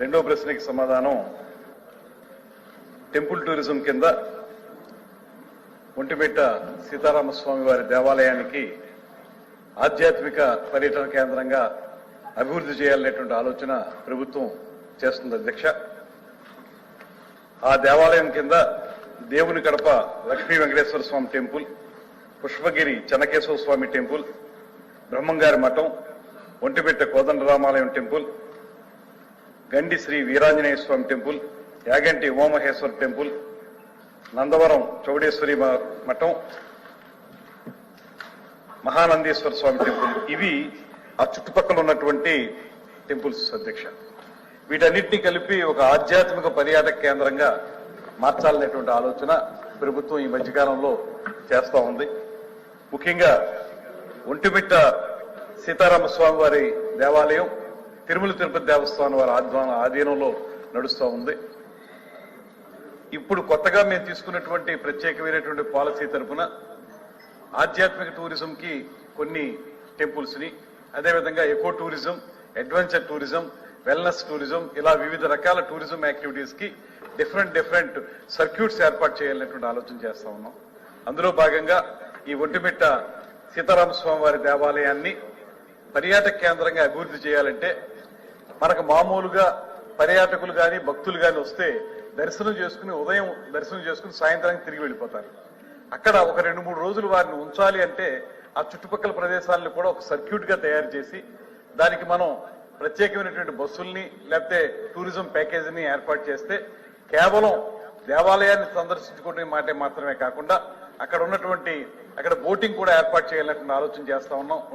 రెండో ప్రశ్నకి సమాధానం టెంపుల్ టూరిజం కింద ఒంటిమిట్ట సీతారామస్వామి వారి దేవాలయానికి ఆధ్యాత్మిక పర్యటన కేంద్రంగా అభివృద్ధి చేయాలనేటువంటి ఆలోచన ప్రభుత్వం చేస్తుంది అధ్యక్ష. ఆ దేవాలయం కింద దేవుని కడప లక్ష్మీ వెంకటేశ్వర స్వామి టెంపుల్, పుష్పగిరి చెన్నకేశవ స్వామి టెంపుల్, బ్రహ్మంగారి మఠం, ఒంటిమిట్ట కోదండరామాలయం టెంపుల్, గండి శ్రీ వీరాంజనేయ స్వామి టెంపుల్, యాగంటి ఉమామహేశ్వర టెంపుల్, నందవరం చౌడేశ్వరి మఠం, మహానందేశ్వర స్వామి టెంపుల్, ఇవి ఆ చుట్టుపక్కల ఉన్నటువంటి టెంపుల్స్ అధ్యక్ష. వీటన్నిటినీ కలిపి ఒక ఆధ్యాత్మిక పర్యాటక కేంద్రంగా మార్చాలనేటువంటి ఆలోచన ప్రభుత్వం ఈ మధ్యకాలంలో చేస్తా ఉంది. ముఖ్యంగా ఒంటిమిట్ట సీతారామస్వామి వారి దేవాలయం తిరుమల తిరుపతి దేవస్థానం వారి ఆధీనంలో నడుస్తూ ఉంది. ఇప్పుడు కొత్తగా మేము తీసుకున్నటువంటి ప్రత్యేకమైనటువంటి పాలసీ తరఫున ఆధ్యాత్మిక టూరిజం కి కొన్ని టెంపుల్స్ ని, అదేవిధంగా eco tourism, adventure tourism, wellness tourism, ఇలా వివిధ రకాల టూరిజం యాక్టివిటీస్ కి డిఫరెంట్ సర్క్యూట్స్ ఏర్పాటు చేయాలనేటువంటి ఆలోచన చేస్తా ఉన్నాం. అందులో భాగంగా ఈ ఒంటిమిట్ట సీతారామస్వామి వారి దేవాలయాన్ని పర్యాటక కేంద్రంగా అభివృద్ధి చేయాలంటే మనకు మామూలుగా పర్యాటకులు గాని భక్తులు గాని వస్తే దర్శనం చేసుకుని ఉదయం దర్శనం చేసుకుని సాయంత్రానికి తిరిగి వెళ్ళిపోతారు. అక్కడ ఒక 2-3 రోజులు వారిని ఉంచాలి అంటే ఆ చుట్టుపక్కల ప్రదేశాలను కూడా ఒక సర్క్యూట్ గా తయారు చేసి దానికి మనం ప్రత్యేకమైనటువంటి బస్సుల్ని లేకపోతే టూరిజం ప్యాకేజీని ఏర్పాటు చేస్తే కేవలం దేవాలయాన్ని సందర్శించుకునే మాట మాత్రమే కాకుండా అక్కడ బోటింగ్ కూడా ఏర్పాటు చేయాలనేటువంటి ఆలోచన చేస్తా ఉన్నాం.